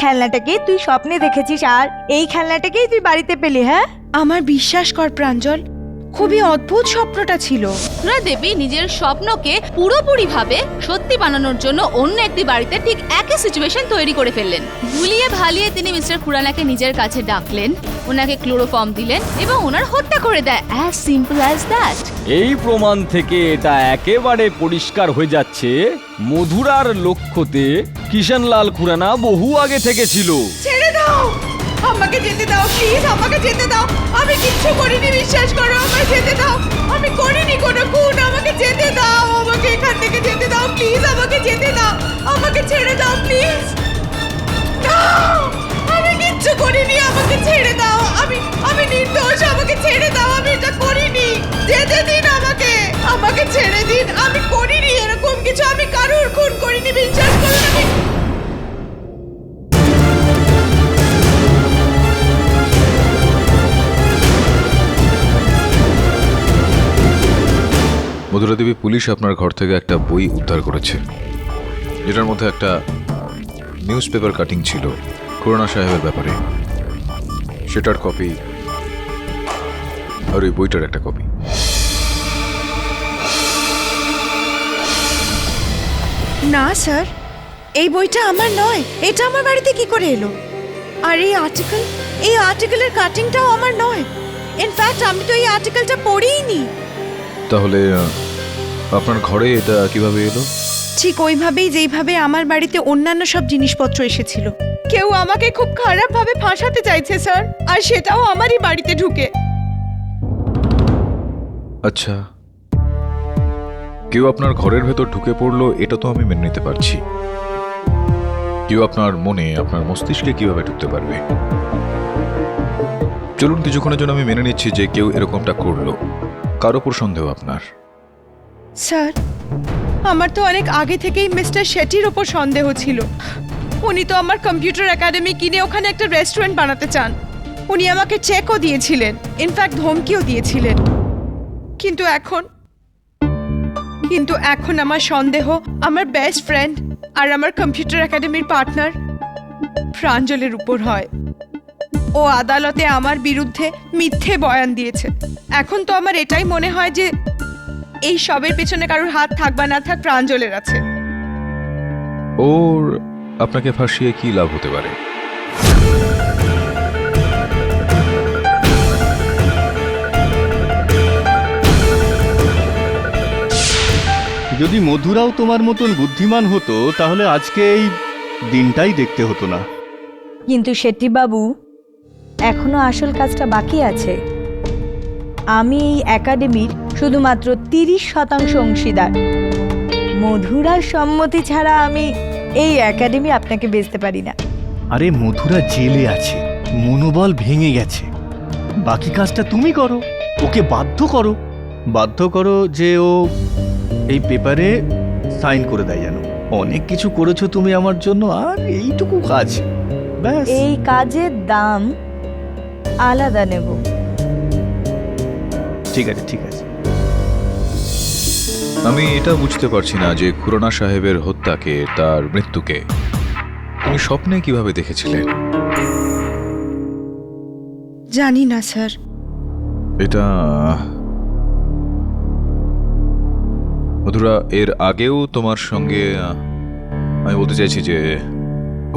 খেলনাটাকেই তুই স্বপ্নে দেখেছিস আর এই খেলনাটাকেই তুই বাড়িতে পেলি। হ্যাঁ, আমার বিশ্বাস কর প্রাঞ্জল, খুবই অদ্ভুত স্বপ্নটা ছিল। রুনা দেবী নিজের স্বপ্নকে পুরোপুরি ভাবে সত্যি বানানোর জন্য অন্য একটি বাড়িতে ঠিক একই সিচুয়েশন তৈরি করে ফেললেন। ভুলিয়ে ভালিয়ে তিনি মিস্টার খুরানাকে নিজের কাছে ডাকলেন, ওনাকে ক্লোরোফর্ম দিলেন এবং ওনার হত্যা করে দেয়। As simple as that. এই প্রমাণ থেকে এটা একেবারে পরিষ্কার হয়ে যাচ্ছে মধুরার লক্ষ্যতে কিষানলাল খুরানা বহু আগে থেকে ছিল। ছেড়ে দাও, আমাকে যেতে দাও প্লিজ, আমাকে যেতে দাও। আমি কিচ্ছু করিনি, বিশ্বাস করো, আমাকে যেতে দাও। আমি করিনি কোনো খুন, আমাকে যেতে দাও, আমাকে এখান থেকে যেতে দাও প্লিজ, আমাকে যেতে দাও, আমাকে ছেড়ে দাও প্লিজ। আমি কিচ্ছু করিনি, আমাকে ছেড়ে দাও। আমি নির্দোষ, আমাকে ছেড়ে দাও, আমি এটা করিনি। যেতে দিন আমাকে, আমাকে ছেড়ে দিন। আমি করিনি এরকম কিছু, আমি কারোর খুন করিনি, বিশ্বাস করুন। আমি মধুরা দেবী, পুলিশ আপনার ঘর থেকে একটা বই উদ্ধার করেছে, যেটার মধ্যে একটা নিউজ পেপার কাটিং ছিল খুরানা সাহেবের ব্যাপারে। সেটার কপি আর ওই বইটার একটা কপি। না স্যার, এই বইটা আমার নয়। এটা আমার বাড়িতে কি করে এলো? আর এই আর্টিকেলের কাটিংটাও আমার নয়। ইনফ্যাক্ট আমি তো এই আর্টিকেলটা পড়িনি। তাহলে আপনার ঘরে এটা কিভাবে এলো? ঠিক ওইভাবেই যেইভাবে আমার বাড়িতে অন্যান্য সব জিনিসপত্র এসেছিল। কেউ আমাকে খুব খারাপ ভাবে ফাঁসাতে চাইছে স্যার, আর সেটাও আমারই বাড়িতে ঢুকে। আচ্ছা, কেউ আপনার ঘরের ভেতর ঢুকে পড়লো, এটা তো আমি মেনে নিতে পারছি। কেউ আপনার মনে, আপনার মস্তিষ্কে কিভাবে ঢুকতে পারবে? চলুন কিছুক্ষণের জন্য আমি মেনে নিচ্ছি যে কেউ এরকমটা করলো। কার ওপর সন্দেহ আপনার? স্যার, আমার তো অনেক আগে থেকেই মিস্টার শেঠির ওপর সন্দেহ ছিল। উনি তো আমার কম্পিউটার একাডেমি কিনে ওখানে একটা রেস্টুরেন্ট বানাতে চান। উনি আমাকে চেকও দিয়েছিলেন, ইনফ্যাক্ট ধমকিও দিয়েছিলেন। কিন্তু এখন আমার সন্দেহ আমার বেস্ট ফ্রেন্ড আর আমার কম্পিউটার একাডেমির পার্টনার প্রাঞ্জলের উপর হয়। ও আদালতে আমার বিরুদ্ধে মিথ্যে বয়ান দিয়েছে। এখন তো আমার এটাই মনে হয় যে এই সবের পেছনে কারোর হাত থাক বা না থাক, প্রাঞ্জলের আছে। ওর আপনাকে ফাঁসিয়ে কি লাভ হতে পারে? যদি মধুরাও তোমার মতন বুদ্ধিমান হতো তাহলে আজকে এই দিনটাই দেখতে হতো না। কিন্তু শেট্টিবাবু, এখনো আসল কাজটা বাকি আছে। আমি এই একাডেমির শুধুমাত্র 30% অংশীদার। মধুরার সম্মতি ছাড়া আমি এই একাডেমি আপনাকে বেচতে পারি না। আরে মধুরা জেলে আছে, মনোবল ভেঙে গেছে। বাকি কাজটা তুমি করো, ওকে বাধ্য করো যে ও এই পেপারে সাইন করে দেয়। যেন অনেক কিছু করেছো তুমি আমার জন্য, আর এইটুকু কাজ ব্যাস। এই কাজের দাম আলাদা নেব। ঠিক আছে। আমি এটা বুঝতে পারছি না যে খুরানা সাহেবের হত্যাকে, তার মৃত্যুকে তুমি স্বপ্নে কিভাবে দেখেছিলেন? জানি না স্যার। এটা মধুরা, এর আগেও তোমার সঙ্গে, আমি বলতে চাইছি যে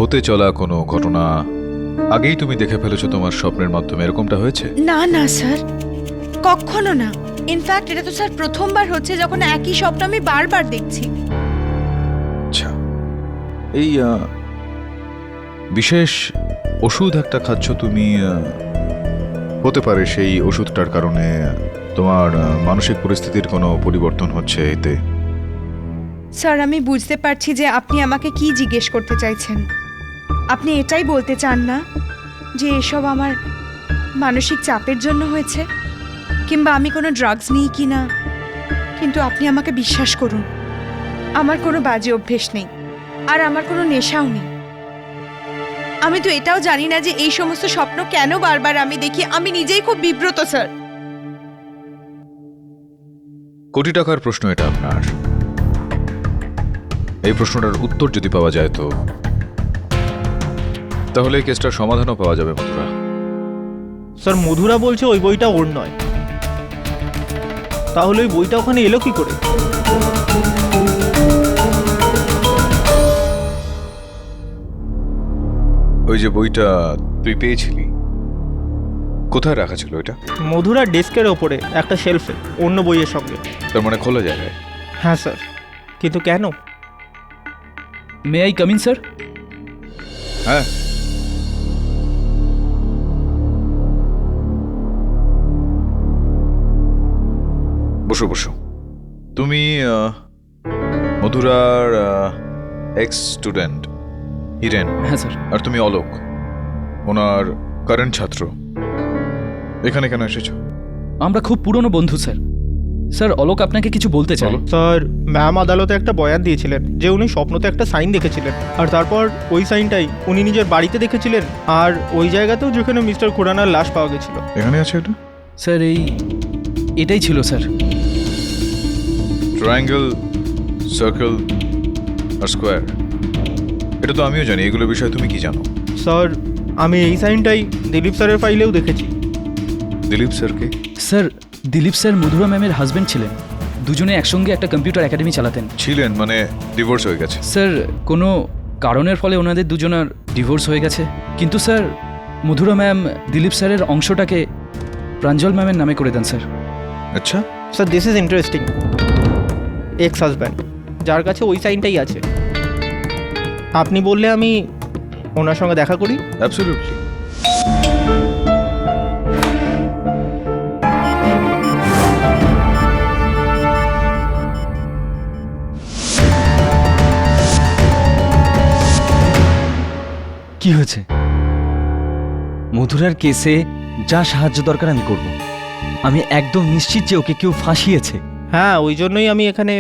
হতে চলা কোনো ঘটনা আগেই তুমি দেখে ফেলেছো তোমার স্বপ্নের মাধ্যমে, এরকমটা হয়েছে? না স্যার, কখনো না। ইনফ্যাক্ট এটা তো স্যার প্রথমবার হচ্ছে যখন একই স্বপ্ন আমি বারবার দেখছি। আচ্ছা, এই বিশেষ ওষুধ একটা খাচ্ছ তুমি, হতে পারে সেই ওষুধটার কারণে তোমার মানসিক পরিস্থিতির কোনো পরিবর্তন হচ্ছে এতে। স্যার, আমি বুঝতে পারছি যে আপনি আমাকে কি জিজ্ঞেস করতে চাইছেন। আপনি এটাই বলতে চান না যে এসব আমার মানসিক চাপের জন্য হয়েছে, কিংবা আমি কোনো ড্রাগস নিই কি না। কিন্তু আপনি আমাকে বিশ্বাস করুন, আমার কোনো বাজে অভ্যেস নেই, আর আমার কোনো নেশাও নেই। আমি তো এটাও জানি না যে এই সমস্ত স্বপ্ন কেন বারবার আমি দেখি। আমি নিজেই খুব বিব্রত স্যার। কোটি টাকার প্রশ্ন এটা আপনার। এই প্রশ্নটার উত্তর যদি পাওয়া যায় তো তাহলে এই কেসটার সমাধানও পাওয়া যাবে মথুরা। স্যার মধুরা বলছে ওই বইটা ওর নয়, তাহলে ওই বইটা ওখানে এলো কি করে? ওই যে বইটা তুই পেয়েছিলি, কোথায় রাখা ছিল ওইটা? মধুরা ডেস্কের ওপরে একটা শেলফে, অন্য বইয়ের সঙ্গে। তার মানে খোলা জায়গায়। হ্যাঁ স্যার, কিন্তু কেন? May I come in sir? হ্যাঁ, বসো বসো। তুমি মধুরার এক্স স্টুডেন্ট হিরেন, হ্যাঁ স্যার। আর তুমি অলোক, ওনার কারেন্ট ছাত্র। এখানে কেন এসেছো? আমরা খুব পুরনো বন্ধু স্যার। স্যার অলোক আপনাকে কিছু বলতে চাই। বলো। স্যার ম্যাম আদালতে একটা বয়ান দিয়েছিলেন যে উনি স্বপ্নতে একটা সাইন দেখেছিলেন, আর তারপর ওই সাইনটাই উনি নিজের বাড়িতে দেখেছিলেন, আর ওই জায়গাতেও যেখানে মিস্টার খুরানার লাশ পাওয়া গেছিল। এখানে আছে এটা? স্যার এটাই ছিল স্যার। ট্রায়াঙ্গেল, সার্কেল আর স্কোয়ার, এটা তো আমিও জানি। এগুলো বিষয়ে তুমি কি জানো? স্যার আমি এই সাইনটাই দিলীপ স্যারের ফাইলেও দেখেছি। দিলীপ স্যারকে? স্যার দিলীপ স্যার মধুরা ম্যামের হাজবেন্ড ছিলেন, দুজনে একসঙ্গে একটা কম্পিউটার একাডেমি চালাতেন। ছিলেন মানে ডিভোর্স হয়ে গেছে? স্যার কোনো কারণের ফলে ওনাদের দুজনের ডিভোর্স হয়ে গেছে, কিন্তু স্যার মধুরা ম্যাম দিলীপ স্যারের অংশটাকে প্রাঞ্জল ম্যামের নামে করে দেন স্যার। আচ্ছা, sir this is interesting. Ex husband যার কাছে ওই সাইনটাই আছে, আপনি বললে আমি ওনার সঙ্গে দেখা করি? অ্যাবসলিউটলি। কি হয়েছে? মধুরার কেসে যা সাহায্য দরকার আমি করব। আমি একদম নিশ্চিত যে ওকে কেউ ফাঁসিয়েছে। হ্যাঁ, ওই জন্যই আমি এখানে।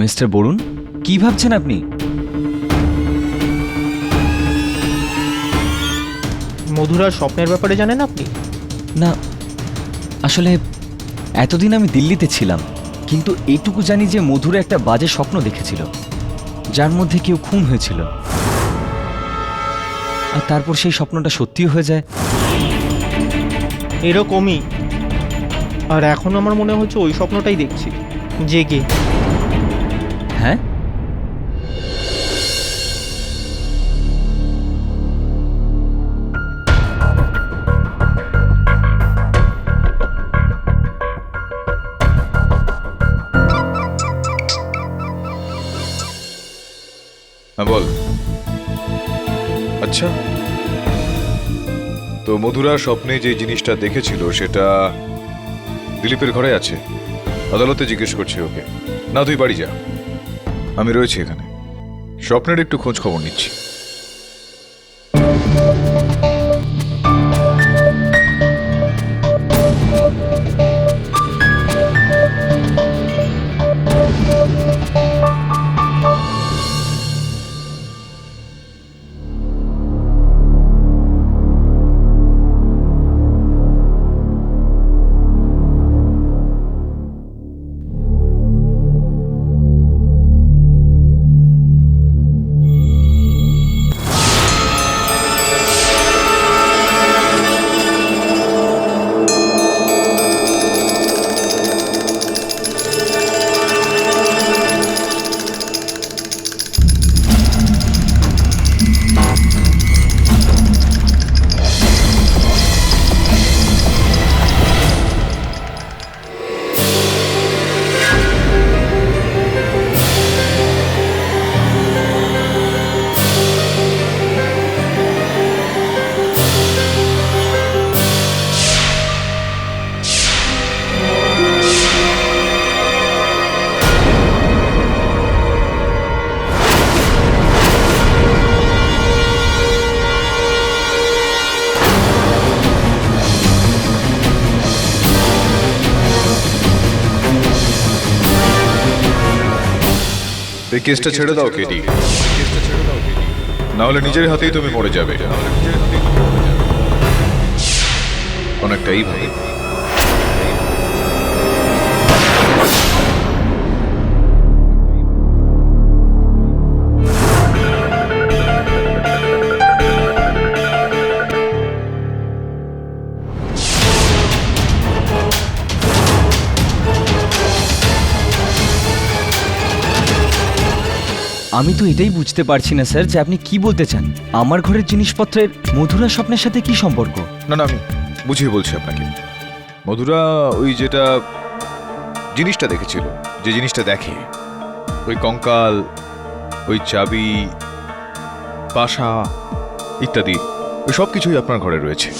মিস্টার বরুণ, কি ভাবছেন আপনি? মধুরার স্বপ্নের ব্যাপারে জানেন আপনি? না, আসলে এতদিন আমি দিল্লিতে ছিলাম, কিন্তু এইটুকু জানি যে মধুরা একটা বাজে স্বপ্ন দেখেছিল, যার মধ্যে কেউ খুন হয়েছিল, আর তারপর সেই স্বপ্নটা সত্যি হয়ে যায়। এরকমই। আর এখন আমার মনে হচ্ছে ওই স্বপ্নটাই দেখছি, জেগে। হ্যাঁ, হ্যাঁ বল। আচ্ছা, তো মধুরা স্বপ্নে যে জিনিসটা দেখেছিল সেটা দিলীপের ঘরে আছে? আদালতে জিজ্ঞেস করছি ওকে। না, তুই বাড়ি যা, আমি রয়েছি এখানে, স্বপ্নের একটু খোঁজ খবর নিচ্ছি। এই কেসটা ছেড়ে দাও কেটি, না হলে নিজের হাতেই তুমি মরে যাবে। অনেকটাই ভাবে। আমি তো এটাই বুঝতে পারছি না স্যার যে আপনি কি বলতে চান। আমার ঘরের জিনিসপত্রের মধুরা স্বপ্নের সাথে কি সম্পর্ক? না না, আমি বুঝিয়ে বলছি আপনাকে। মধুরা ওই যেটা জিনিসটা দেখেছিল, যে জিনিসটা দেখে, ওই কঙ্কাল, ওই চাবি, পাশা ইত্যাদি, ওই সব কিছুই আপনার ঘরে রয়েছে।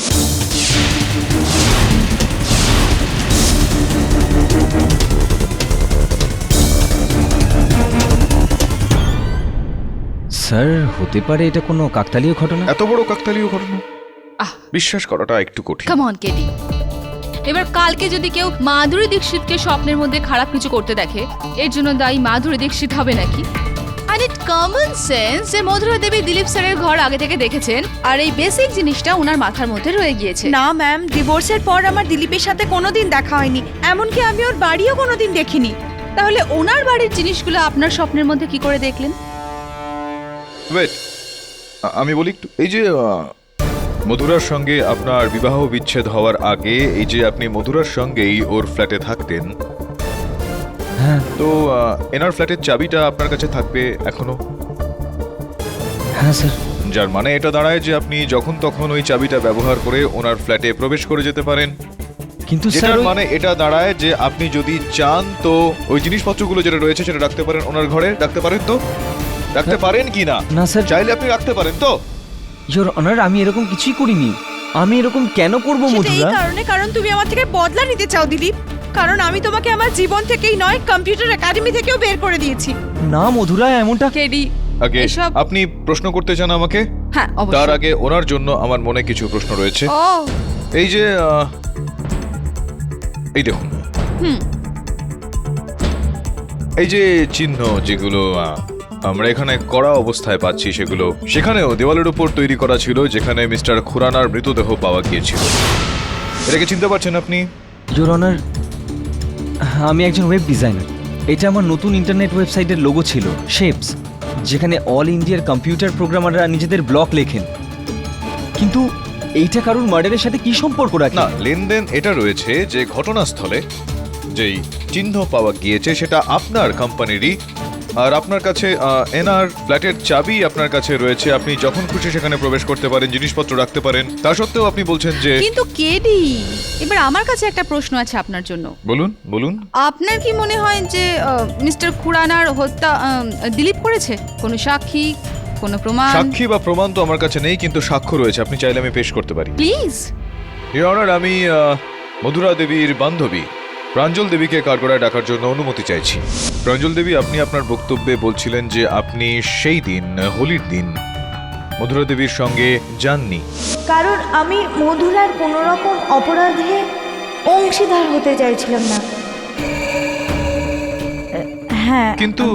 স্যার হতে পারে এটা কোনো কাকতালীয় ঘটনা। এত বড় কাকতালীয় ঘটনা আহ। বিশ্বাস করাটা একটু কঠিন। কাম অন কেডি, এবার কালকে যদি কেউ মাধুরী দীক্ষিতকে স্বপ্নের মধ্যে খারাপ কিছু করতে দেখে, এর জন্য দায়ী মাধুরী দীক্ষিত হবে নাকি? আর ইট কমন সেন্স যে মধুরা দেবী দিলীপ স্যারের ঘর আগে থেকে দেখেছেন, আর এই বেসিক জিনিসটা ওনার মাথার মধ্যে রয়ে গিয়েছে। না ম্যাম, ডিভোর্সের পর আমার দিলীপের সাথে কোনোদিন দেখা হয়নি, এমনকি আমি ওর বাড়িও কোনোদিন দেখিনি। তাহলে ওনার বাড়ির জিনিসগুলো আপনার স্বপ্নের মধ্যে কি করে দেখলেন? ওয়েট, আমি বলি একটু। এই যে মধুরার সঙ্গে আপনার বিবাহ বিচ্ছেদ হওয়ার আগে এই যে আপনি মধুরার সঙ্গেই ওর ফ্ল্যাটে থাকতেন, হ্যাঁ তো এনার ফ্ল্যাটের চাবিটা আপনার কাছে থাকবে এখনো। হ্যাঁ স্যার। যার মানে এটা দাঁড়ায় যে আপনি যখন তখন ওই চাবিটা ব্যবহার করে ওনার ফ্ল্যাটে প্রবেশ করে যেতে পারেন। কিন্তু স্যার যেটার মানে এটা দাঁড়ায় যে আপনি যদি চান তো ওই জিনিসপত্রগুলো যেটা রয়েছে সেটা রাখতে পারেন ওনার ঘরে। রাখতে পারেন তো? রাখতে পারেন কি না? না স্যার। চাইলে আপনি রাখতে পারেন তো? ইওর অনার, আমি এরকম কিছুই করিনি। আমি এরকম কেন করব সেটা এই মধুরা? কারণে, কারণ তুমি আমার থেকে বদলা নিতে চাও দিলীপ। কারণ আমি তোমাকে আমার জীবন থেকেই নয়, কম্পিউটার একাডেমি থেকেও বের করে দিয়েছি। না মধুরা, এমনটা কেডি, আগে এসব- আপনি প্রশ্ন করতে চান আমাকে? হ্যাঁ তার অবশ্যই। আগে ওনার জন্য আমার মনে কিছু প্রশ্ন রয়েছে। ও এই যে এই দেখুন, হুম, এই যে চিহ্ন যেগুলো আমরা এখানে করা অবস্থায় পাচ্ছি, সেগুলো সেখানেও দেওয়ালের উপর তৈরি করা ছিল যেখানে মিস্টার খুরানার মৃতদেহ পাওয়া গিয়েছিল। এটাকে চিনতে পারছেন আপনি? ইওর অনার, আমি একজন ওয়েব ডিজাইনার। এটা আমার নতুন ইন্টারনেট ওয়েবসাইটের লোগো ছিল, শেপস, যেখানে অল ইন্ডিয়ার কম্পিউটার প্রোগ্রামাররা নিজেদের ব্লগ লেখেন। কিন্তু এইটা কারুর মার্ডারের সাথে কি সম্পর্ক রাখে? না, লেনদেন এটা রয়েছে যে ঘটনাস্থলে যেই চিহ্ন পাওয়া গিয়েছে সেটা আপনার কোম্পানিরই, আর আপনার কাছে এনার ফ্ল্যাটের চাবি আপনার কাছে রয়েছে। আপনি যখন খুশি সেখানে প্রবেশ করতে পারেন, জিনিসপত্র রাখতে পারেন। তা সত্ত্বেও আপনি বলছেন যে... কিন্তু কেডি, এবার আমার কাছে একটা প্রশ্ন আছে আপনার জন্য। বলুন বলুন। আপনার কি মনে হয় যে মিস্টার খুরানার হত্যা দিলীপ করেছে? কোনো সাক্ষী, কোনো প্রমাণ? সাক্ষী বা প্রমাণ তো আমার কাছে নেই, কিন্তু সাক্ষ্য রয়েছে। আপনি চাইলে আমি পেশ করতে পারি। প্লিজ। ইওর অনার, আমি মধুরা দেবীর বান্ধবী প্রাঞ্জল দেবীকে কাঠগড়ায় ডাকার জন্য অনুমতি চাইছি। প্রাঞ্জল দেবী, আপনি আপনার বক্তব্যে বলছিলেন যে আপনি সেই দিন, হোলির দিন, মধুরা দেবীর সঙ্গে যাননি। কারণ আমি মধুরার কোনো রকম অপরাধে অংশীদার হতে চাইছিলাম না। হ্যাঁ, কিন্তু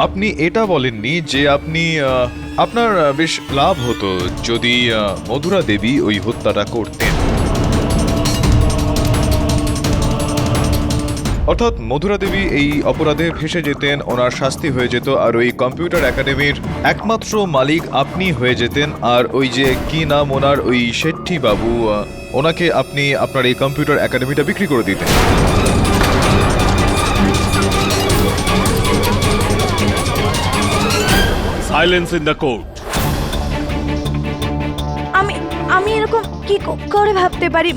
আপনি এটা বলেননি যে আপনি আপনার বেশ লাভ হতো যদি মধুরা দেবী ওই হত্যাটা করতেন। অর্থাৎ মধুরা দেবী এই অপরাধে ফেঁসে যেতেন, ওনার শাস্তি হয়ে যেত, আর ওই কম্পিউটার একাডেমির একমাত্র মালিক আপনি হয়ে যেতেন। আর ওই যে কি নাম ওনার, ওই শেট্টি বাবু, ওনাকে আপনি আপনার এই কম্পিউটার একাডেমিটা বিক্রি করে দিতেন। Silence in the court. আমি এরকম কি করে ভাবতে পারি?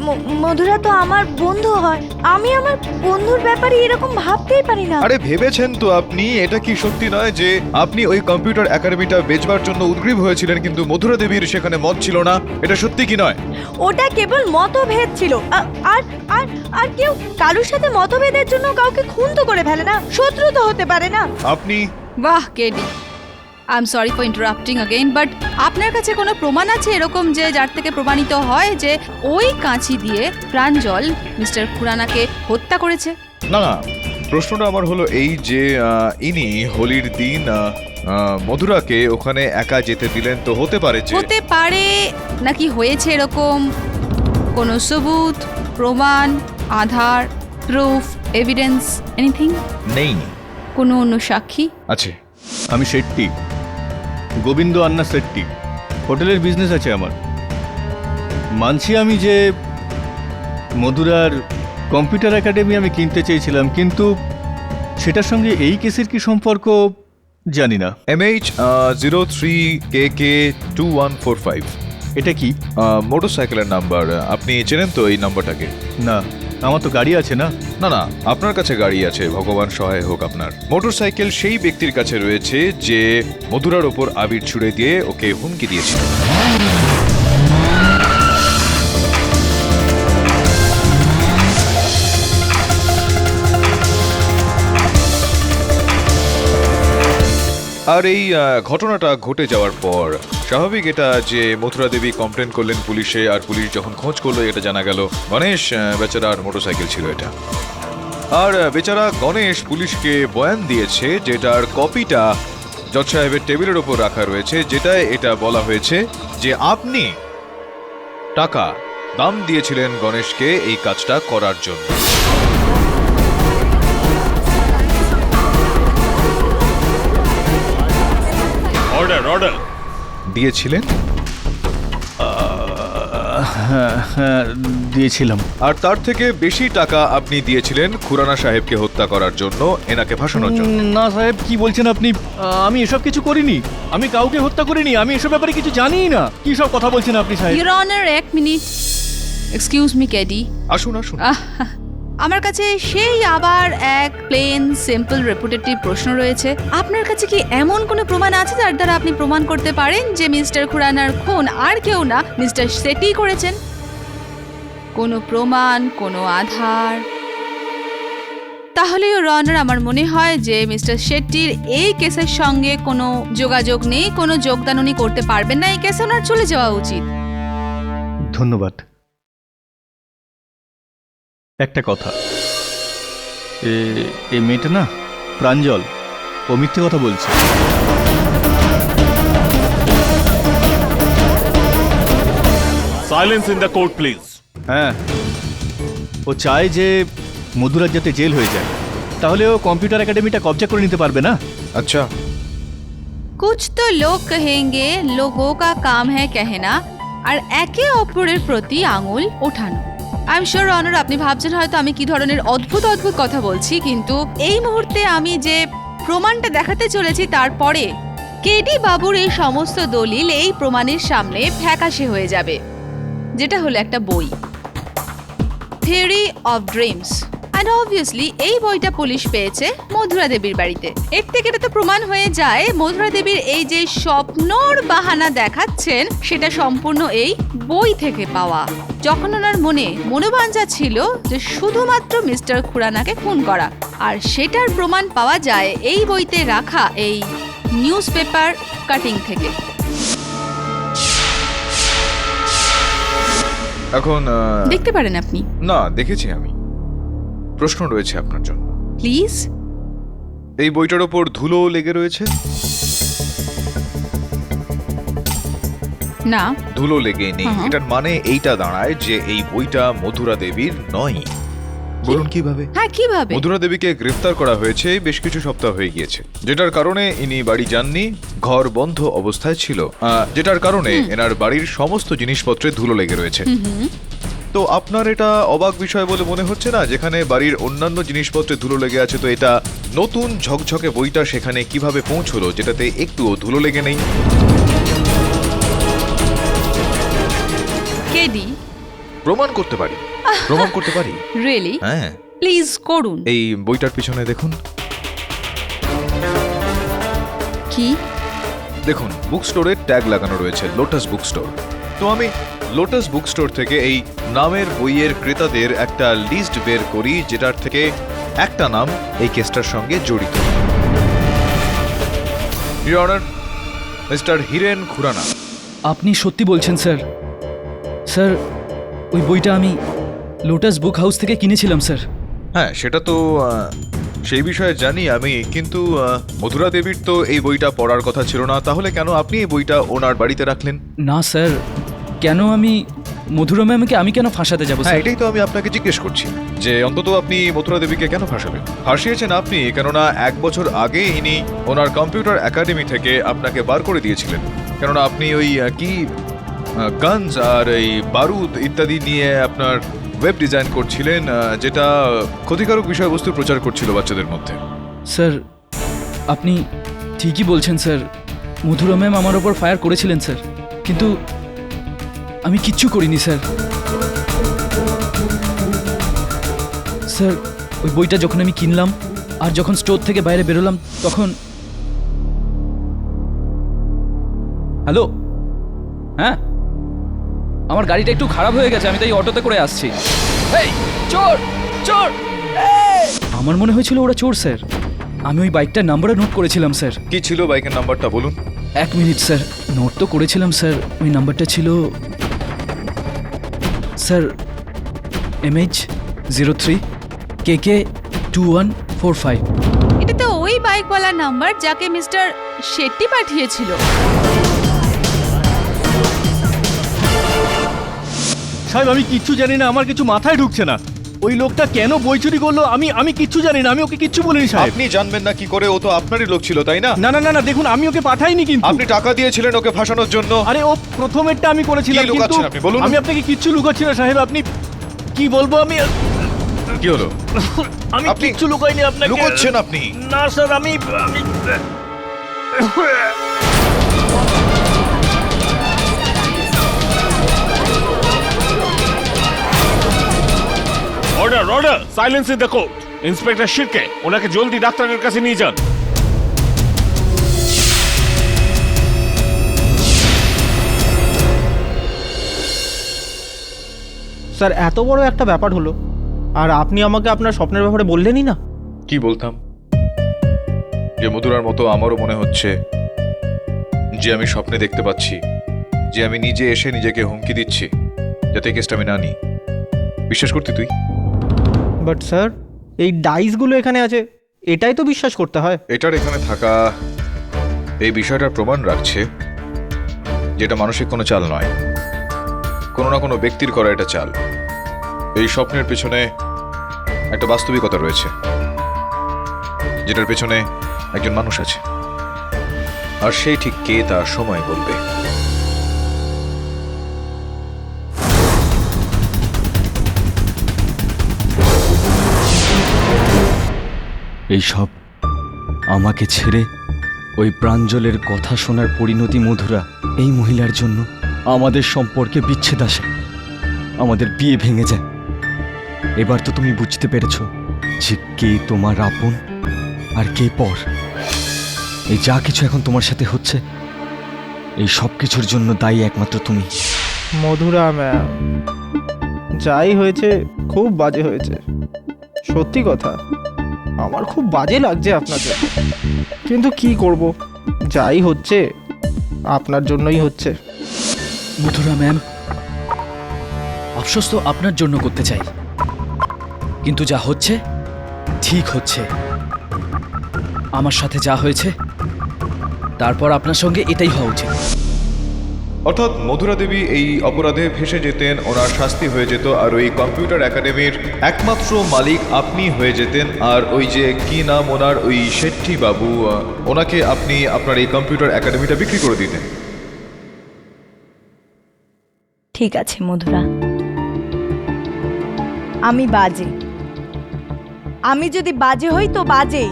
মধুরা তো আমার বন্ধু হয়, আমি আমার বন্ধুর ব্যাপারে এরকম ভাবতেই পারি না। আরে ভেবেছেন তো আপনি? এটা কি সত্যি নয় যে আপনি ওই কম্পিউটার একাডেমিটা বেচবার জন্য উদ্গ্রীব হয়েছিলেন, কিন্তু মধুরা দেবীর সেখানে মত ছিল না? এটা সত্যি কি নয়? ওটা কেবল মতভেদ ছিল। আর আর আর কেউ কারোর সাথে মতভেদের জন্য কাউকে খুন তো করে ফেলে না, শত্রু তো হতে পারে না। আপনি... বাহ KD, I am sorry for interrupting again, but আপনার কাছে কোনো প্রমাণ আছে এরকম যে যার থেকে প্রমাণিত হয় যে ওই কাঁচি দিয়ে প্রাঞ্জল মিস্টার খুরানাকে হত্যা করেছে? না না, প্রশ্নটা আমার হলো এই যে ইনি হোলির দিন মধুরাকে ওখানে একা যেতে দিলেন, তো হতে পারে যে... হতে পারে নাকি হয়েছে এরকম কোনো সবুত, প্রমাণ, আধার, প্রুফ, এভিডেন্স, এনিথিং? নেই। কোনো অন্য সাক্ষী আছে। আমি শেট্টি, গোবিন্দ আন্না শেট্টি। হোটেলের বিজনেস আছে আমার। মানছি আমি যে মধুরার কম্পিউটার একাডেমি আমি কিনতে চেয়েছিলাম, কিন্তু সেটার সঙ্গে এই কেসের কি সম্পর্ক জানি না। MH03KK2145 এটা কি? মোটরসাইকেলের নাম্বার। আপনি চেনেন তো এই নাম্বারটাকে? না, আমার তো গাড়ি আছে না। না না, আপনার কাছে গাড়ি আছে, ভগবান সহায় হোক আপনার। মোটরসাইকেল সেই ব্যক্তির কাছে রয়েছে যে মধুরার ওপর আবির ছুড়ে দিয়ে ওকে হুমকি দিয়েছিল। আর এই ঘটনাটা ঘটে যাওয়ার পর স্বাভাবিক এটা যে মথুরা দেবী কমপ্লেন করলেন পুলিশে, আর পুলিশ যখন খোঁজ করলো এটা জানা গেল গণেশ বেচারার মোটরসাইকেল ছিল এটা। আর বেচারা গণেশ পুলিশকে বয়ান দিয়েছে যেটার কপিটা জজ সাহেবের টেবিলের ওপর রাখা রয়েছে, যেটায় এটা বলা হয়েছে যে আপনি টাকা দাম দিয়েছিলেন গণেশকে এই কাজটা করার জন্য। Order, order. দিয়েছিলেন? হ্যাঁ, দিয়েছিলাম। আর তার থেকে বেশি টাকা আপনি দিয়েছিলেন খুরানা সাহেবকে হত্যা করার জন্য, এনাকে ফাঁসানোর জন্য। না সাহেব, কি বলছেন আপনি? আমি এসব কিছু করিনি, আমি কাউকে হত্যা করিনি, আমি এসব ব্যাপারে কিছু জানিই না। কি সব কথা বলছেন আপনি সাহেব? ইউর অনার, এক মিনিট। Excuse me KD. আসুন আসুন। আমার কাছে সেই আবার এক প্লেন সিম্পল রেপুটেটিভ প্রশ্ন রয়েছে। আপনার কাছে কি এমন কোনো প্রমাণ আছে যার দ্বারা আপনি প্রমাণ করতে পারেন যে মিস্টার খুরানার খুন আর কেউ না, মিস্টার শেট্টি করেছেন? কোনো প্রমাণ, কোনো আধার? তাহলে ইউর অনার, আমার মনে হয় যে মিস্টার শেট্টির এই কেসের সঙ্গে কোনো যোগাযোগ নেই, কোনো যোগদান উনি করতে পারবেন না। এই কেসে ওনার চলে যাওয়া উচিত। ধন্যবাদ। একটা কথা, এই মেয়েটা না, প্রাঞ্জল, ও মিথ্যে কথা বলছে। Silence in the court, please. হ্যাঁ, ও চায় যে মধুরার যাতে জেল হয়ে যায়, তাহলে ও কম্পিউটার একাডেমিটা কবজা করে নিতে পারবে না। আচ্ছা, कुछ तो लोग कहेंगे लोगों का काम है कहना আর একে অপরের প্রতি আঙুল ওঠানো। আই এম শিওর অনার, আপনি ভাবছেন হয়তো আমি কি ধরনের অদ্ভুত অদ্ভুত কথা বলছি, কিন্তু এই মুহূর্তে আমি যে প্রমাণটা দেখাতে চলেছি তারপরে কেডি বাবুর এই সমস্ত দলিল এই প্রমাণের সামনে ফ্যাকাশে হয়ে যাবে, যেটা হলো একটা বই, theory of dreams. And obviously এই বইটা পুলিশ পেয়েছে মধুরা দেবীর বাড়িতে। এর থেকে এটা তো প্রমাণ হয়ে যায় মধুরা দেবীর এই যে স্বপ্নর বাহানা দেখাচ্ছেন সেটা সম্পূর্ণ এই বই থেকে পাওয়া। যখন ওনার মনে মনোবাঞ্ছা ছিল যে শুধুমাত্র মিস্টার খুরানাকে খুন করা, আর সেটার প্রমাণ পাওয়া যায় এই বইতে রাখা এই নিউজ পেপার কাটিং থেকে। এখন দেখতে পারেন আপনি। না, দেখেছি আমি। প্রশ্ন রয়েছে আপনার জন্য। প্লিজ। এই বইটার ওপর ধুলো লেগে রয়েছে? না, ধুলো লেগে নেই। এটার মানে এইটা দাঁড়ায় যে এই বইটা মধুরা দেবীর নয়। বলুন কিভাবে? হ্যাঁ কিভাবে? মধুরা দেবীকে গ্রেফতার করা হয়েছে বেশ কিছু সপ্তাহ হয়ে গিয়েছে, যেটার কারণে ইনি বাড়ি যাননি, ঘর বন্ধ অবস্থায় ছিল, যেটার কারণে এনার বাড়ির সমস্ত জিনিসপত্রে ধুলো লেগে রয়েছে। তো আপনার এটা অবাক বিষয় বলে মনে হচ্ছে না? যেখানে বাড়ির অন্যান্য জিনিসপত্রে ধুলো লেগে আছে, তো এটা নতুন ঝকঝকে বইটা সেখানে কিভাবে পৌঁছলো যেটাতে একটুও ধুলো লেগে নেই? কেডি, প্রমাণ করতে পারি, প্রমাণ করতে পারি। রিয়েলি? হ্যাঁ, প্লিজ করুন। এই বইটার পিছনে দেখুন। কি? দেখুন, বুক স্টোরের ট্যাগ লাগানো রয়েছে, লোটাস বুক স্টোর। তো আমি লোটাস বুক স্টোর থেকে এই নামের বইয়ের ক্রেতাদের একটা লিস্ট বের করি, যেটার থেকে একটা নাম এই কেসটার সঙ্গে জড়িত। Your honour, mister Hiren Khurana. আপনি সত্যি বলছেন স্যার? স্যার, ওই বইটা আমি লোটাস বুক হাউস থেকে কিনেছিলাম স্যার। হ্যাঁ, সেটা তো সেই বিষয়ে জানি আমি, কিন্তু মধুরা দেবীর তো এই বইটা পড়ার কথা ছিল না, তাহলে কেন আপনি এই বইটা ওনার বাড়িতে রাখলেন? না স্যার, কেন মধুরা ম্যামকে আমি কেন ফাঁসাতে যাবো হ্যাঁ, স্যার? এটাই তো আমি আপনাকে জিজ্ঞেস করছি, যে অন্তত আপনি মথুরা দেবীকে কেন ফাঁসাবেন? ফাঁসিয়েছেন আপনি, কেননা 1 বছর আগে ইনি ওনার কম্পিউটার একাডেমি থেকে আপনাকে বার করে দিয়েছিলেন, কেননা আপনি ওই গানস আর এই বারুদ ইত্যাদি নিয়ে আপনার ওয়েব ডিজাইন করছিলেন, যেটা ক্ষতিকারক বিষয়বস্তু প্রচার করছিল বাচ্চাদের মধ্যে। স্যার, আপনি ঠিকই বলছেন স্যার, মধুরা ম্যাম আমার ওপর ফায়ার করেছিলেন স্যার, কিন্তু আমি কিচ্ছু করিনি স্যার। স্যার ওই বইটা যখন আমি কিনলাম আর যখন স্টোর থেকে বাইরে বেরোলাম তখন... হ্যালো, হ্যাঁ, আমার গাড়িটা একটু খারাপ হয়ে গেছে, আমি তাই অটোতে করে আসছি। এই চোর চোর! আমার মনে হয়েছিল ওরা চোর স্যার। আমি ওই বাইকটার নাম্বারও নোট করেছিলাম স্যার। কি ছিল বাইকের নাম্বারটা বলুন? 1 মিনিট স্যার, নোট তো করেছিলাম স্যার। ওই নাম্বারটা ছিল স্যার MH03 KK 2145। এটা তো ওই বাইকওয়ালার নাম্বার যাকে মিস্টার শেট্টি পাঠিয়েছিল। সাহেব আমি কিচ্ছু জানি না, আমার কিছু মাথায় ঢুকছে না। ওই লোকটা কেন বই চুরি করলো আমি কিচ্ছু জানি না, আমি ওকে কিচ্ছু বলিনি সাহেব। আপনি জানবেন না কি করে? ও তো আপনারই লোক ছিল, তাই না? না না না না, দেখুন আমি ওকে পাঠাইনি কিন্তু। আপনি টাকা দিয়েছিলেন ওকে ফাঁসানোর জন্য। আরে ও প্রথমেরটা আমি করেছিলাম, কি কিন্তু লুকাচ্ছেন আপনি? বলুন। আমি আপনাকে কিচ্ছু লুকাচ্ছি না সাহেব। আপনি কি বলবো আমি কি হলো? আমি আপনি কিচ্ছু লুকাইনি আপনাকে। লুকোচ্ছেন আপনি? না স্যার, আমি order order, silence in the court. Inspector Shirke ওনাকে জলদি ডাক্তারের কাছে নিয়ে যান। স্যার এত বড় একটা ব্যাপার হলো আর আপনি আমাকে আপনার স্বপ্নের ব্যাপারে বললেনই না। কি বলতাম? যে মধুরার মতো আমারও মনে হচ্ছে যে আমি স্বপ্নে দেখতে পাচ্ছি, যে আমি নিজে এসে নিজেকে হুমকি দিচ্ছি যাতে কেসটা আমি না নিই। বিশ্বাস করতি তুই? বাট স্যার এই ডাইসগুলো এখানে আছে, এটাই তো বিশ্বাস করতে হয়। এটার এখানে থাকা এই বিষয়টার প্রমাণ রাখছে যেটা মানসিক কোনো চাল নয়, কোনো না কোনো ব্যক্তির করা এটা চাল। এই স্বপ্নের পেছনে একটা বাস্তবিকতা রয়েছে, যেটার পেছনে একজন মানুষ আছে, আর সেই ঠিক কে তা সময় বলবে। এইসব আমাকে ছেড়ে ওই প্রাঞ্জলের কথা শোনার পরিণতি মধুরা, এই মহিলার জন্য আমাদের সম্পর্কে বিচ্ছেদ আসে, আমাদের বিয়ে ভেঙে যায়। এবার তো তুমি বুঝতে পেরেছো যে কে তোমার আপন আর কে পর। এই যা কিছু এখন তোমার সাথে হচ্ছে, এই সব কিছুর জন্য দায়ী একমাত্র তুমি। মধুরা ম্যাম, যাই হয়েছে খুব বাজে হয়েছে, সত্যি কথা। আমার খুব বাজে লাগছে আপনাকে, কিন্তু কি করব, যাই হচ্ছে আপনার জন্যই হচ্ছে। মধুরা ম্যাম, আফসোস তো আপনার জন্য করতে চাই, কিন্তু যা হচ্ছে ঠিক হচ্ছে। আমার সাথে যা হয়েছে তারপর আপনার সঙ্গে এটাই হওয়া উচিত। অর্থাৎ মধুরা দেবী এই অপরাধে ফেঁসে যেতেন, ওনার শাস্তি হয়ে যেত, আর ওই কম্পিউটার একাডেমির একমাত্র মালিক আপনি হয়ে যেতেন। আর ওই যে কি নাম ওনার, ওই শেট্টি বাবু, ওনাকে আপনি আপনার এই কম্পিউটার একাডেমিটা বিক্রি করে দিতেন। ঠিক আছে মধুরা, আমি বাজে। আমি যদি বাজে হই তো বাজেই,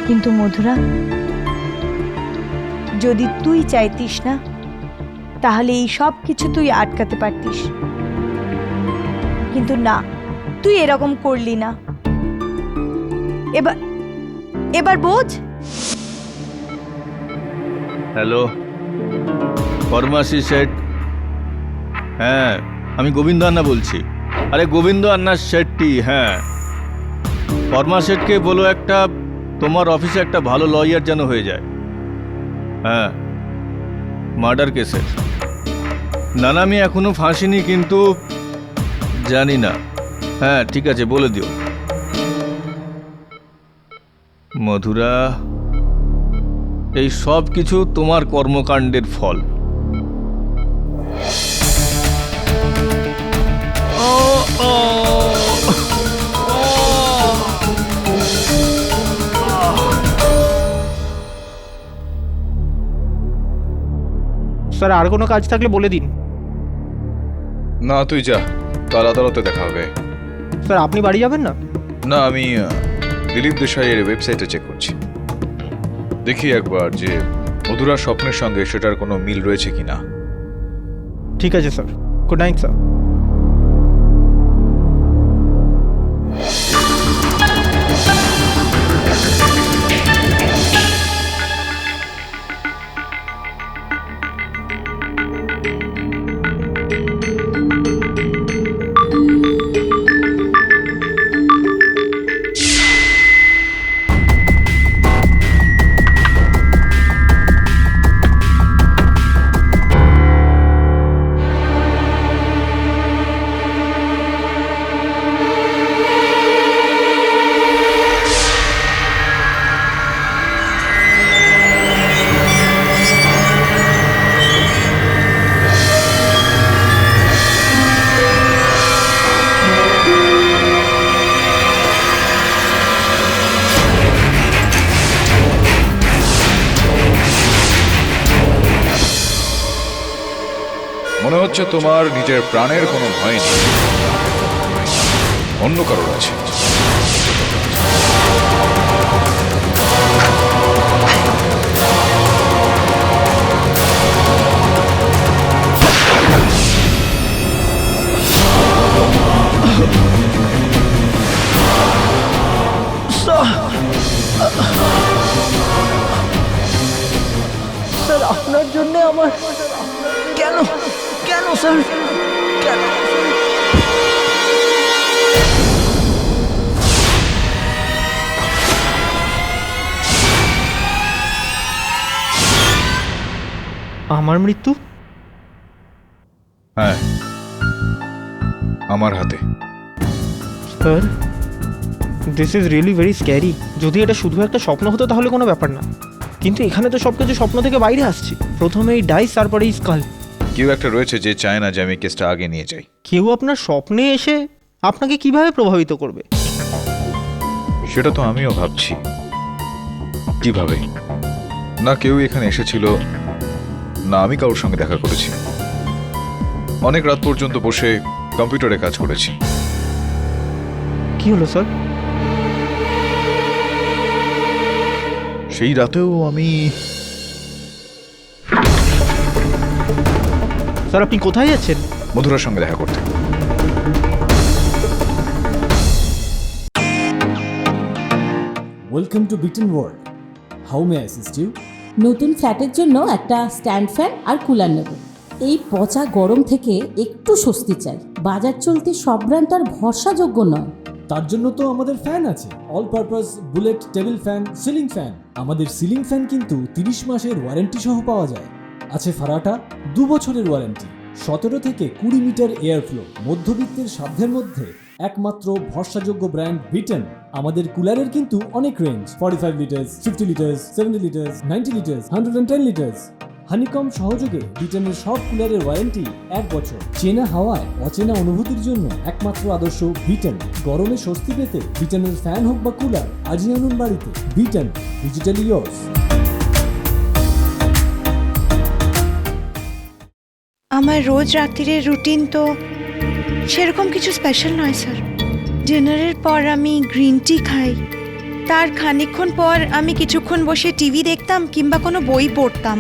কিন্তু মধুরা যদি তুই চাইতিস না তাহলে এই সব কিছু তুই আটকাতে পারতিস, কিন্তু না, তুই এরকম করলি না। এবার বোঝ। Hello, pharmacy set. হ্যাঁ, আমি গোবিন্দ আন্না বলছি। আরে গোবিন্দ আন্না শেট্টি, হ্যাঁ। ফরমা সেটকে বলো একটা তোমার অফিসে একটা ভালো লয়ার যেন হয়ে যায়। হ্যাঁ, মার্ডার কেসের। না না, আমি এখনো ফাঁসিনি, কিন্তু জানি না। হ্যাঁ ঠিক আছে, বলে দিও। মধুরা, এই সব কিছু তোমার কর্মকাণ্ডের ফল। স্যার আর কোনো কাজ থাকলে বলে দিন। না তুই যা, কাল আদালতে দেখা হবে। স্যার আপনি বাড়ি যাবেন না? না, আমি দিলীপ দেশাইয়ের ওয়েবসাইটে চেক করছি। দেখি একবার যে মধুরা স্বপ্নের সঙ্গে সেটার কোনো মিল রয়েছে কিনা। ঠিক আছে স্যার, গুড নাইট স্যার। মনে হচ্ছে তোমার নিজের প্রাণের কোনো ভয় নেই, অন্য কারোর আছে। স্যার আপনার জন্য আমার কেন কেন স্যার কেন? আমার মৃত্যু? হ্যাঁ, আমার হাতে। Sir, this is really very scary. যদি এটা শুধু একটা স্বপ্ন হতো তাহলে কোনো ব্যাপার না, কিন্তু এখানে তো সব কিছু স্বপ্ন থেকে বাইরে আসছে। প্রথমে এই ডাইস, তারপরে এই স্কাল। কেউ একটা রয়েছে যে চায় না যে আমি কেসটা আগে নিয়ে যাই। কেউ আপনার স্বপ্নে এসে আপনাকে কিভাবে প্রভাবিত করবে? সেটা তো আমিও ভাবছি, কিভাবে। না কেউ এখানে এসেছিল, না আমি কারোর সঙ্গে দেখা করেছি। অনেক রাত পর্যন্ত বসে কম্পিউটারে কাজ করেছি। কি হলো স্যার? সেই রাতেও আমি স্যার আপনি কোথায় যাচ্ছেন? মধুরার সঙ্গে দেখা করতে। Welcome to Bitten world. How may I assist you? নতুন ফ্ল্যাটের জন্য একটা স্ট্যান্ড ফ্যান আর কুলার নেব। এই পচা গরম থেকে একটু স্বস্তি চাই। বাজার চলতে সব ব্র্যান্ড আর ভরসাযোগ্য নয়। তার জন্য তো আমাদের ফ্যান আছে, all purpose bullet table fan, ceiling fan. আমাদের সিলিং ফ্যান কিন্তু 30 মাসের ওয়ারেন্টি সহ পাওয়া যায়। আছে ফারাটা 2 বছরের ওয়ারেন্টি, 17 থেকে 20 মিটার এয়ার ফ্লো। মধ্যবিত্তের সাধ্যের মধ্যে একমাত্র ভরসাযোগ্য ব্র্যান্ড বিটেন। আমাদের কুলারের কিন্তু অনেক range, 45 litres, 50 litres, 70 litres, 90 litres, 110 litres. Honeycomb সহযোগে বিটেনের সব কুলারের ওয়ারেন্টি 1 বছর। চেনা হাওয়ায় অচেনা অনুভূতির জন্য একমাত্র আদর্শ বিটেন। গরমে স্বস্তি পেতে বিটেনের ফ্যান হোক বা কুলার, আজই আনুন বাড়িতে। Beaten, digitally yours. আমার রোজ রাত্রিরের রুটিন তো সেরকম কিছু স্পেশাল নয় স্যার। ডিনারের পর আমি গ্রিন টি খাই, তার খানিকক্ষণ পর আমি কিছুক্ষণ বসে টিভি দেখতাম কিংবা কোনো বই পড়তাম।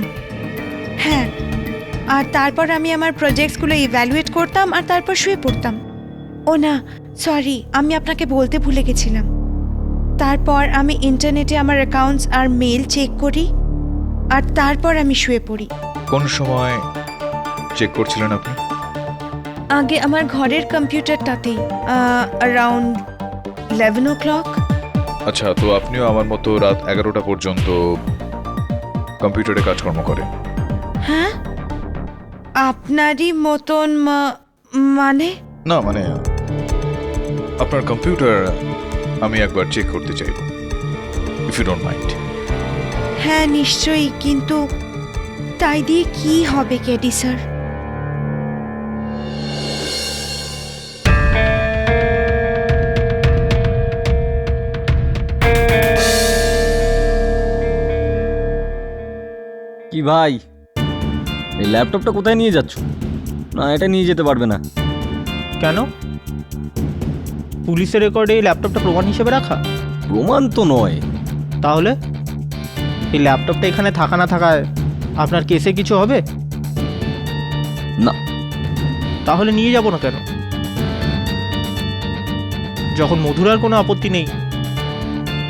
হ্যাঁ, আর তারপর আমি আমার প্রজেক্টসগুলো ইভ্যালুয়েট করতাম আর তারপর শুয়ে পড়তাম। ও না, সরি, আমি আপনাকে বলতে ভুলে গেছিলাম। তারপর আমি ইন্টারনেটে আমার অ্যাকাউন্টস আর মেল চেক করি আর তারপর আমি শুয়ে পড়ি। কোন সময় চেক করছিলেন আপনি? আগে আমার ঘরের কম্পিউটারটাতেই, অ্যারাউন্ড 11 o'clock। আচ্ছা, তো আপনিও আমার মতো রাত 11টা পর্যন্ত কম্পিউটারে কাজকর্ম করেন? হ্যাঁ, আপনারই মতন মানে? না মানে আপনার কম্পিউটার আমি একবার চেক করতে চাইব, ইফ ইউ ডোন্ট মাইন্ড। হ্যাঁ নিশ্চয়ই, কিন্তু তাই দিয়ে কি হবে কেডি স্যার? কি ভাই, এই ল্যাপটপটা কোথায় নিয়ে যাচ্ছ? না, এটা নিয়ে যেতে পারবে না। কেন? পুলিশের রেকর্ডে এই ল্যাপটপটা প্রমাণ হিসেবে রাখা। প্রমাণ তো নয়। তাহলে এই ল্যাপটপটা এখানে থাকা না থাকায় আপনার কেসে কিছু হবে? না। তাহলে নিয়ে যাব না কেন? যখন মধুরার কোনো আপত্তি নেই,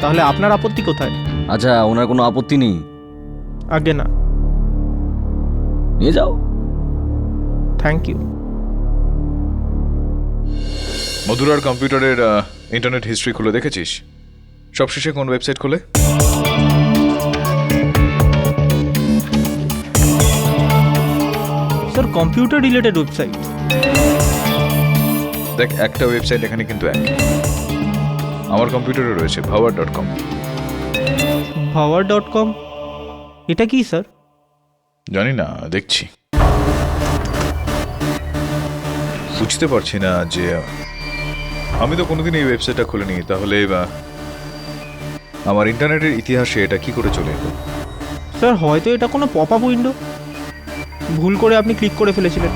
তাহলে আপনার আপত্তি কোথায়? আচ্ছা, ওনার কোনো আপত্তি নেই, আগে না। নিয়ে যাও। Thank you. মধুরার কম্পিউটারের ইন্টারনেট হিস্ট্রি খুলে দেখেছিস? সবশেষে কোন ওয়েবসাইট খুলে? Sir, computer related website. দেখ, একটা ওয়েবসাইট এখানে কিন্তু এক। আমার কম্পিউটারে রয়েছে ভাওয়ার.com। ভাওয়ার.com? এটা কি স্যার? জানি না, দেখছি। বুঝতে পারছি না যে আমি তো কোনোদিন এই ওয়েবসাইটটা খুলিনি, তাহলে আমার ইন্টারনেটের ইতিহাসে এটা কি করে চলে এলো? স্যার, হয়তো এটা কোনো পপ আপ উইন্ডো, ভুল করে আপনি ক্লিক করে ফেলেছিলেন।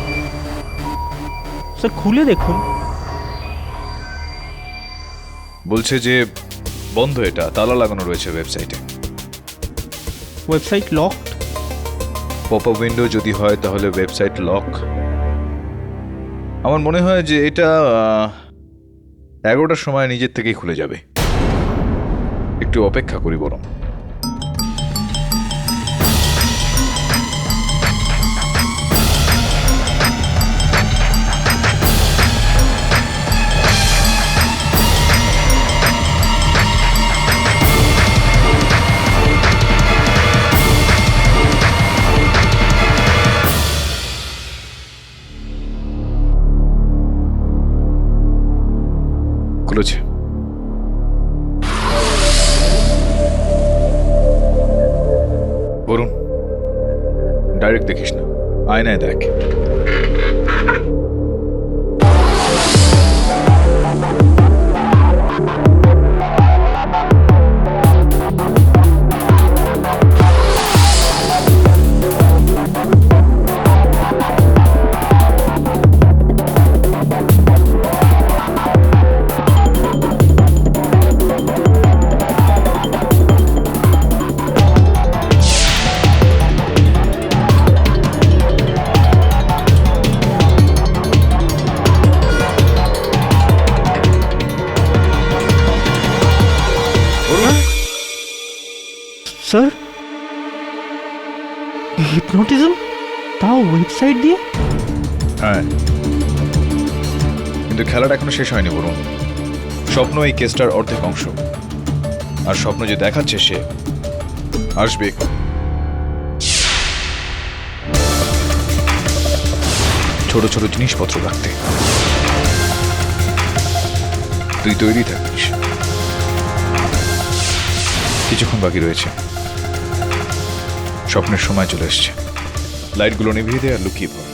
স্যার, খুলে দেখুন। বলছে যে বন্ধ, এটা তালা লাগানো রয়েছে ওয়েবসাইটে। Website locked? Pop up window যদি হয় তাহলে ওয়েবসাইট লক। আমার মনে হয় যে এটা 11টার সময় নিজের থেকেই খুলে যাবে। একটু অপেক্ষা করি বরং। খুলেছে। বরুণ, ডাইরেক্ট দেখিস না, আয়নায় দেখ। স্যার, হিপনোটিজম, তাও ওয়েবসাইট দিয়ে? হ্যাঁ, কিন্তু খেলাটা এখনো শেষ হয়নি বরুণ। স্বপ্ন এই কেসটার অর্ধেক অংশ, আর স্বপ্ন যে দেখাচ্ছে সে আসবে। ছোট ছোট জিনিসপত্র রাখতে। তুই তৈরি থাকিস, কিছুক্ষণ বাকি রয়েছে। স্বপ্নের সময় চলে এসছে। লাইটগুলো নিভিয়ে দে আর লুকিয়ে পড়।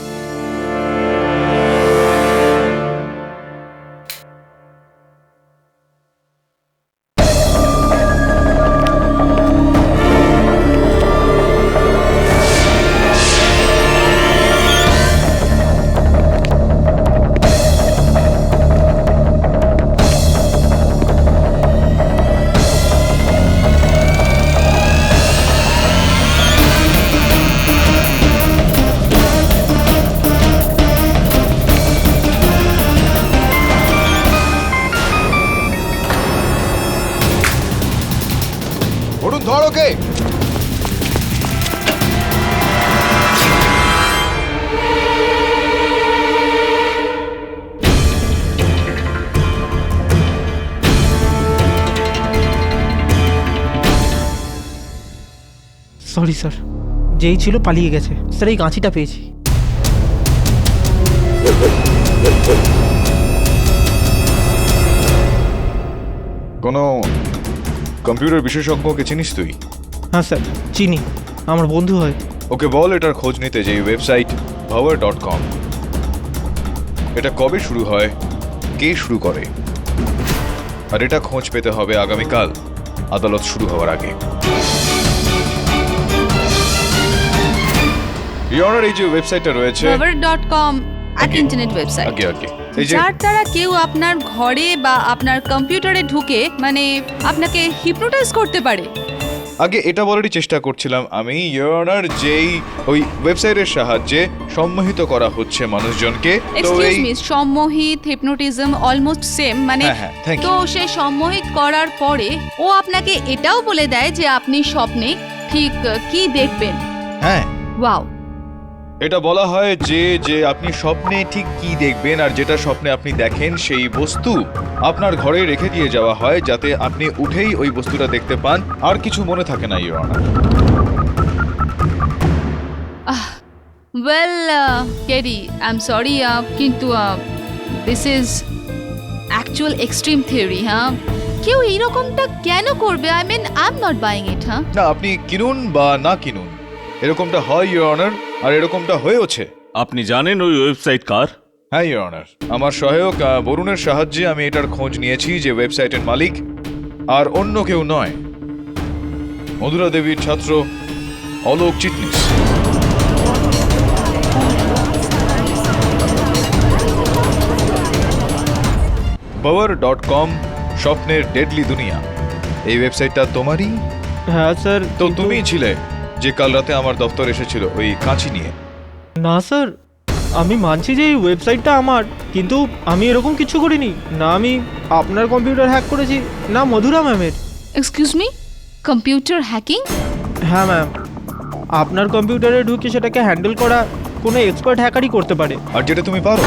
ধর ওকে। সরি স্যার, যেই ছিল পালিয়ে গেছে। স্যার, এই কাঁচিটা পেয়েছি। কোনো কম্পিউটার বিশেষজ্ঞকে চিনিস তুই? হ্যাঁ স্যার, চিনি, আমার বন্ধু হয়। ওকে বল এটার খোঁজ নিতে যে ওয়েবসাইট ভাওয়ার.com। এটা কবে শুরু হয়, কে শুরু করে, আর এটা খোঁজ পেতে হবে আগামীকাল আদালত শুরু হওয়ার আগে। ইয়নার এই যে ওয়েবসাইটটা রয়েছে ভাওয়ার.com এক ইন্টারনেট ওয়েবসাইট আগে আগে এই যে যার দ্বারা কেউ আপনার ঘরে বা আপনার কম্পিউটারে ঢুকে মানে আপনাকে হিপনোটাইজ করতে পারে। আগে এটা বলারই চেষ্টা করছিলাম আমি ইওর অনার, যেই ওই ওয়েবসাইটের সাহায্যে সম্মোহিত করা হচ্ছে মানুষজনকে। তো এক্সকিউজ এই মি, সম্মোহিত হিপনোটিজম অলমোস্ট সেম, মানে হ্যাঁ, thank তো সে সম্মোহিত করার পরে ও আপনাকে এটাও বলে দেয় যে আপনি স্বপ্নে ঠিক কি দেখবেন। হ্যাঁ, ওয়াও, এটা বলা হয় যে যে আপনি স্বপ্নে ঠিক কি দেখবেন, আর যেটা স্বপ্নে আপনি দেখেন সেই বস্তু আপনার ঘরে রেখে দিয়ে যাওয়া হয়, যাতে আপনি উঠেই ওই বস্তুটা দেখতে পান, আর কিছু মনে থাকে না your honour. Well Kerry, I am sorry, কিন্তু this is actual extreme theory. হ্যাঁ, কেউ এইরকমটা কেন করবে? I mean I am not buying it. হ্যাঁ, না, আপনি কিনুন বা না কিনুন, এরকমটা হয় ইওর অনার, আর এরকমটা হয়েওছে। আপনি জানেন ওই ওয়েবসাইট কার? হ্যাঁ ইওর অনার, আমার সহায়ক বরুণের সাহায্যে আমি এটার খোঁজ নিয়েছি যে ওয়েবসাইটের মালিক আর অন্য কেউ নয়, মধুরা দেবীর ছাত্র অলোক চিটনিস। power.com, স্বপ্নের ডেডলি দুনিয়া, এই ওয়েবসাইটটা তোমারই? হ্যাঁ স্যার। তো তুমিই ছিলে যে কাল রাতে আমার দপ্তর এসেছিল ওই কাঁচি নিয়ে? না স্যার, আমি মানছি যে এই ওয়েবসাইটটা আমার, কিন্তু আমি এরকম কিছু করিনি। না আমি আপনার কম্পিউটার হ্যাক করেছি, না মধুরা ম্যামের। Excuse me, computer hacking? হ্যাঁ ম্যাম, আপনার কম্পিউটারে ঢুকে সেটাকে হ্যান্ডেল করা কোনো এক্সপার্ট হ্যাকারই করতে পারে। আর যেটা তুমি পারো।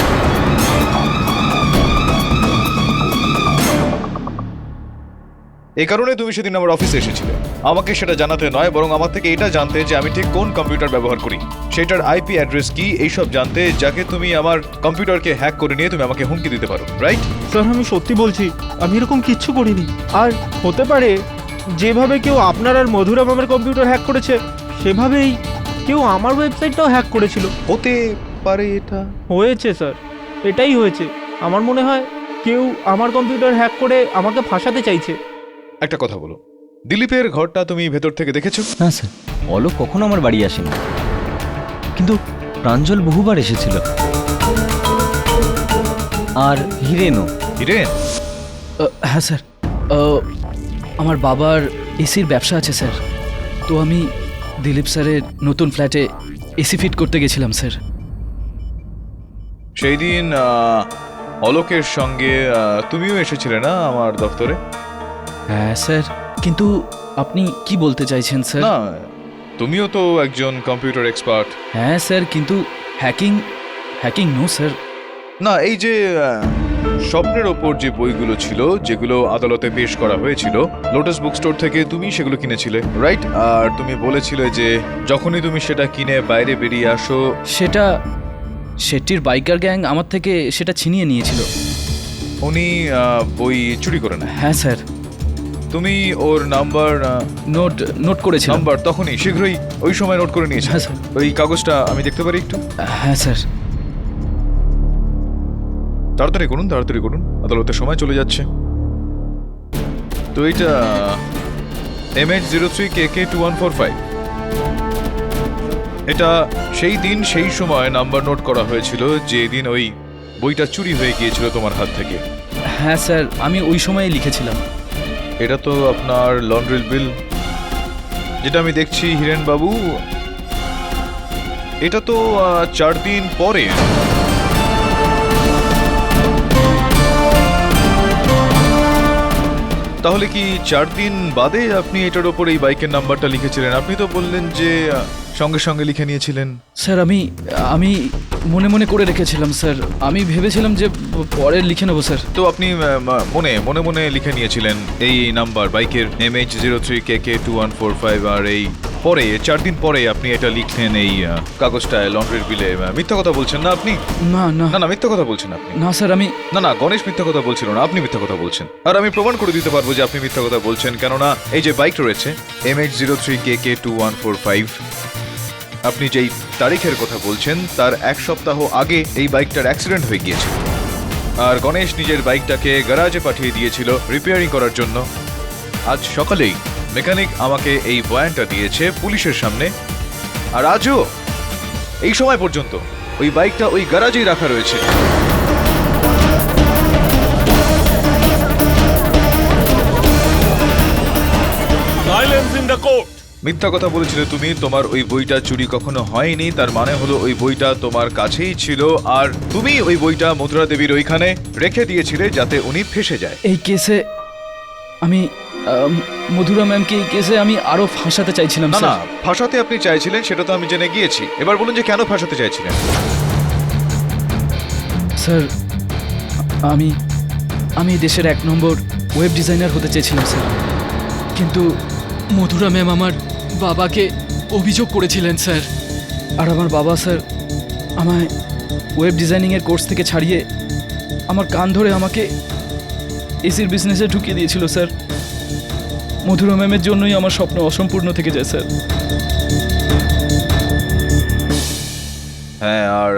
এই কারণে তুমি সেদিন আমার অফিসে এসেছিলে, আমাকে সেটা জানাতে নয়, বরং আমার থেকে এটা জানতে যে আমি ঠিক কোন কম্পিউটার ব্যবহার করি, সেটার আইপি অ্যাড্রেস কি, এইসব জানতে, যাকে তুমি আমার কম্পিউটারকে হ্যাক করে নিয়ে তুমি আমাকে হুমকি দিতে পারো, রাইট? স্যার আমি সত্যি বলছি, আমি এরকম কিচ্ছু করিনি। আর হতে পারে যেভাবে কেউ আপনার আর মধুরা ম্যামের কম্পিউটার হ্যাক করেছে, সেভাবেই কেউ আমার ওয়েবসাইটটাও হ্যাক করেছিল। হতে পারে এটা হয়েছে স্যার, এটাই হয়েছে। আমার মনে হয় কেউ আমার কম্পিউটার হ্যাক করে আমাকে ফাঁসাতে চাইছে। একটা কথা বলো, দিলীপের ঘরটা তুমি ভেতর থেকে দেখেছো? না স্যার, অলোক কখনো আমার বাড়ি আসেনি, কিন্তু প্রাঞ্জল বহুবার এসেছিল, আর হিরেনও। হিরেন? হ্যাঁ স্যার, আমার বাবার এসির ব্যবসা আছে স্যার, তো আমি দিলীপ স্যারের নতুন ফ্ল্যাটে এসি ফিট করতে গেছিলাম স্যার। সেই দিন অলোকের সঙ্গে তুমিও এসেছিলে না আমার দপ্তরে? হ্যাঁ স্যার, কিন্তু আপনি কি বলতে চাইছেন স্যার? না, তুমিও তো একজন কম্পিউটার এক্সপার্ট। হ্যাঁ স্যার, কিন্তু হ্যাকিং নো স্যার। না, এই যে স্বপ্নের ওপর যে বইগুলো ছিল, যেগুলো আদালতে পেশ করা হয়েছিল, লোটাস বুক স্টোর থেকে তুমি সেগুলো কিনেছিলে, রাইট? আর তুমি বলেছিলে যে যখনই তুমি সেটা কিনে বাইরে বেরিয়ে আসো, সেটা শেট্টির বাইকার গ্যাং আমার থেকে সেটা ছিনিয়ে নিয়েছিল। উনি বই চুরি করে নেয়? হ্যাঁ স্যার। তুমি ওর নাম্বার নোট করেছিলাম। নাম্বার তখনই শীঘ্রই ওই সময় নোট করে নিয়েছি। হ্যাঁ স্যার। ওই কাগজটা আমি দেখতে পারি একটু? হ্যাঁ স্যার। তাড়াতাড়ি করুন, আদালতের সময় চলে যাচ্ছে। তো এইটা MH03KK2145, এটা সেই দিন সেই সময় নাম্বার নোট করা হয়েছিল যে দিন ওই বইটা চুরি হয়ে গিয়েছিল তোমার হাত থেকে। হ্যাঁ স্যার, আমি ওই সময়ে লিখেছিলাম। এটা তো আপনার লন্ড্রির বিল, যেটা আমি দেখছি হিরেন বাবু, এটা তো 4 দিন পরে। তাহলে কি 4 দিন বাদে আপনি এটার ওপর এই বাইকের নাম্বারটা লিখেছিলেন? আপনি তো বললেন যে সঙ্গে সঙ্গে লিখে নিয়েছিলেন। স্যার আমি মনে মনে করে রেখেছিলাম স্যার, আমি ভেবেছিলাম যে পরে লিখে নেবো স্যার। তো আপনি মনে মনে লিখে নিয়েছিলেন এই নাম্বার বাইকের MH03KK2145, আর এই পরে 4 দিন পরে আপনি এটা লিখলেন এই কাগজটায় লন্ড্রির বিলে। মিথ্যা কথা বলছেন না আপনি? না না না, মিথ্যা কথা বলছেন আপনি। না স্যার, আমি না, গণেশ মিথ্যা কথা বলছিল না, আপনি মিথ্যা কথা বলছেন। আর আমি প্রমাণ করে দিতে পারবো যে আপনি মিথ্যা কথা বলছেন, কেননা এই যে বাইক রয়েছে MH03KK2145, আপনি যেই তারিখের কথা বলছেন তার 1 সপ্তাহ আগে এই বাইকটার অ্যাক্সিডেন্ট হয়ে গিয়েছিল, আর গণেশ নিজের বাইকটাকে গ্যারাজে পাঠিয়ে দিয়েছিল রিপেয়ারিং করার জন্য। আজ সকালেই মেকানিক আমাকে এই বয়ানটা দিয়েছে পুলিশের সামনে, আর আজও এই সময় পর্যন্ত ওই বাইকটা ওই গ্যারাজেই রাখা রয়েছে। Silence in the court. মিথ্যা কথা বলেছিলে তুমি। তোমার ওই বইটা চুরি কখনো হয়নি, তার মানে হলো ওই বইটা তোমার কাছেই ছিল, আর তুমি ওই বইটা মধুরা দেবীর ওইখানে রেখে দিয়েছিলে যাতে উনি ফেঁসে যায়। এই কেসে আমি মধুরা ম্যামকে এই কেসে আমি আরো ফাঁসাতে চাইছিলাম না না, স্যার। ফাঁসাতে আপনি চাইছিলেন সেটা তো আমি জেনে গিয়েছি। এবার বলুন যে কেন ফাঁসাতে চাইছিলেন? স্যার আমি আমি দেশের 1 নম্বর ওয়েব ডিজাইনার হতে চেয়েছিলাম স্যার, কিন্তু মধুরা ম্যাম আমার বাবাকে অভিযোগ করেছিলেন স্যার। আর আমার বাবা স্যার আমায় ওয়েব ডিজাইনিংয়ের কোর্স থেকে ছাড়িয়ে আমার কান ধরে আমাকে এসির বিজনেসে ঢুকিয়ে দিয়েছিল স্যার। মধুরা ম্যামের জন্যই আমার স্বপ্ন অসম্পূর্ণ থেকে যায় স্যার। হ্যাঁ, আর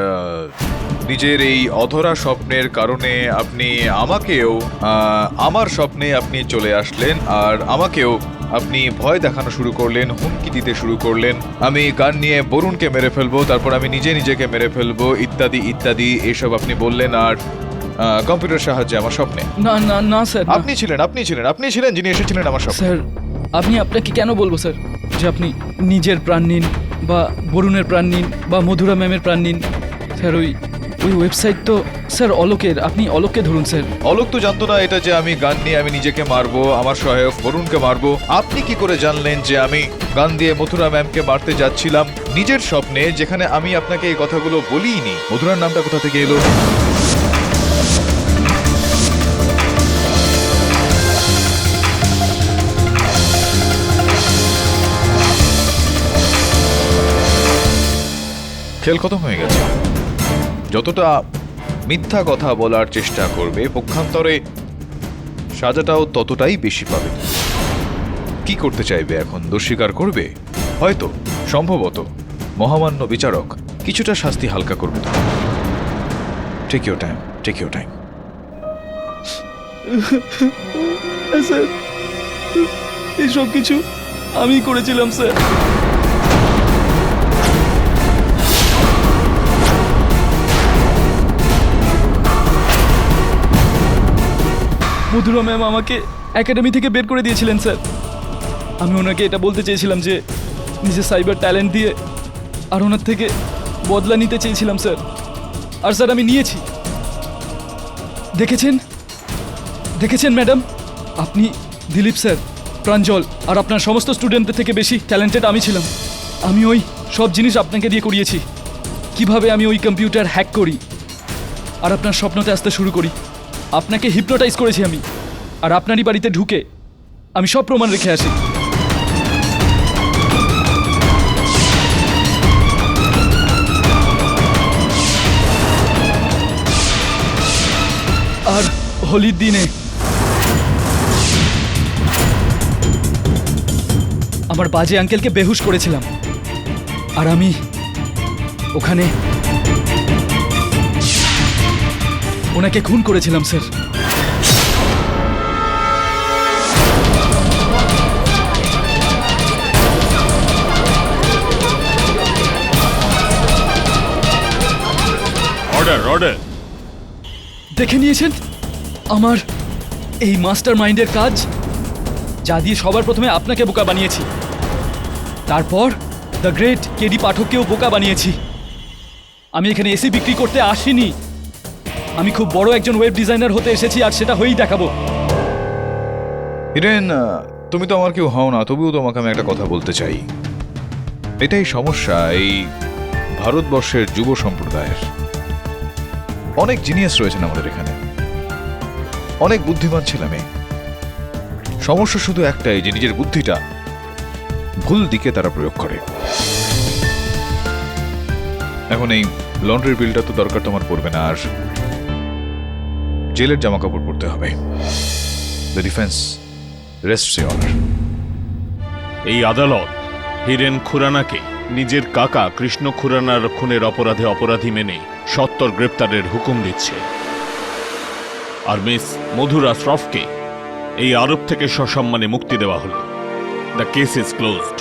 নিজের এই অধরা স্বপ্নের কারণে আপনি আমাকেও আমার স্বপ্নে আপনি চলে আসলেন, আর আমাকেও আপনি ভয় দেখানো শুরু করলেন, হুমকি দিতে শুরু করলেন। আমি গান নিয়ে বরুণকে মেরে ফেলবো, তারপর আমি নিজেকে মেরে ফেলবো, ইত্যাদি ইত্যাদি এসব আপনি বললেন। আর কম্পিউটার সাহায্যে আমার স্বপ্নে না না না স্যার, না। আপনি ছিলেন যিনি এসেছিলেন আমার স্বপ্নে। স্যার আপনি আপনাকে কেন বলবো স্যার যে আপনি নিজের প্রাণ নিন বা বরুণের প্রাণ নিন বা মধুরা ম্যামের প্রাণ নিন স্যার। ওই ওয়েবসাইট তো স্যার অলোকের, আপনি অলোককে ধরুন স্যার। অলোক তো জানতো না এটা যে আমি গান নিয়ে আমি নিজেকে মারবো, আমার সহায়ক বরুণকে মারবো। আপনি কি করে জানলেন যে আমি গান দিয়ে মধুরা ম্যামকে মারতে যাচ্ছিলাম নিজের স্বপ্নে, যেখানে আমি আপনাকে এই কথাগুলো বলিনি? মধুরার নামটা কোথা থেকে এলো? খেল খতম হয়ে গেছে। যতটা মিথ্যা কথা বলার চেষ্টা করবে, পক্ষান্তরে সাজাটাও ততটাই বেশি পাবে। কি করতে চাইবে এখন? দোষ স্বীকার করবে? হয়তো, সম্ভবত মহামান্য বিচারক কিছুটা শাস্তি হালকা করবে। Take your time, take your time. Sir এইসব কিছু আমি করেছিলাম স্যার। মধুরা ম্যাম আমাকে একাডেমি থেকে বের করে দিয়েছিলেন স্যার। আমি ওনাকে এটা বলতে চেয়েছিলাম যে নিজের সাইবার ট্যালেন্ট দিয়ে আর ওনার থেকে বদলা নিতে চেয়েছিলাম স্যার। আর স্যার আমি নিয়েছি। দেখেছেন ম্যাডাম, আপনি, দিলীপ স্যার, প্রাঞ্জল আর আপনার সমস্ত স্টুডেন্টদের থেকে বেশি ট্যালেন্টেড আমি ছিলাম। আমি ওই সব জিনিস আপনাকে দিয়ে করিয়েছি। কিভাবে আমি ওই কম্পিউটার হ্যাক করি আর আপনার স্বপ্নতে আসতে শুরু করি। আপনাকে হিপনোটাইজ করেছি আমি, আর আপনারই বাড়িতে ঢুকে আমি সব প্রমাণ রেখে আসি। আর হোলির দিনে আমার বাজে আঙ্কেলকে বেহুশ করেছিলাম, আর আমি ওখানে ওনাকে খুন করেছিলাম স্যার। অর্ডার। দেখে নিয়েছেন আমার এই মাস্টার মাইন্ডের কাজ, যা দিয়ে সবার প্রথমে আপনাকে বোকা বানিয়েছি, তারপর দ্য গ্রেট কেডি পাঠককেও বোকা বানিয়েছি। আমি এখানে এসি বিক্রি করতে আসিনি, আমি খুব বড় একজন ওয়েব ডিজাইনার হতে এসেছি, আর সেটা হয়েই দেখাবো। হিরেন, তুমি তো আমার কেউ হও না, তবুও তোমাকে আমি একটা কথা বলতে চাই। এটাই সমস্যা এই ভারতবর্ষের যুব সম্প্রদায়ের। অনেক জিনিয়াস রয়েছেন আমাদের এখানে, অনেক বুদ্ধিমান ছেলে মেয়ে। সমস্যা শুধু একটাই, যে নিজের বুদ্ধিটা ভুল দিকে তারা প্রয়োগ করে। এখন এই লন্ড্রির বিলটা তো দরকার তোমার পড়বে না, আর জেলের জামা কাপড় পরতে হবে। The defence রেস্টস your honour. এই আদালত হিরেন খুরানাকে নিজের কাকা কৃষ্ণ খুরানার খুনের অপরাধে অপরাধী মেনে সত্বর গ্রেপ্তারের হুকুম দিচ্ছে, আর মিস মধুরা শ্রফকে এই আরোপ থেকে সসম্মানে মুক্তি দেওয়া হলো। The case is closed.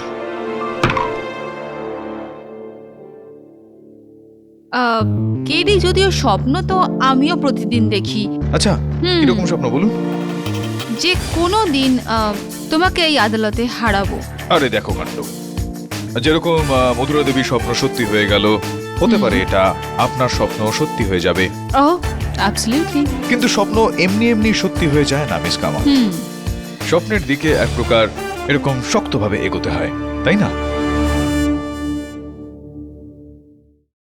KD যদিও স্বপ্ন তো আমিও প্রতিদিন দেখি আচ্ছা হুম। কিরকম স্বপ্ন বলুন? যে কোনো দিন তোমাকে এই আদালতে হারাবো। আরে দেখো কাণ্ড, যেরকম মধুরা দেবীর স্বপ্ন সত্যি হয়ে গেল, হতে পারে এটা আপনার স্বপ্ন সত্যি হয়ে যাবে। ও অ্যাবসলিউটলি। কিন্তু স্বপ্ন এমনি এমনি সত্যি হয়ে যায় না মিস কামাল। হুম। স্বপ্নের দিকে এক প্রকার এরকম শক্তভাবে এগোতে হয়, তাই না?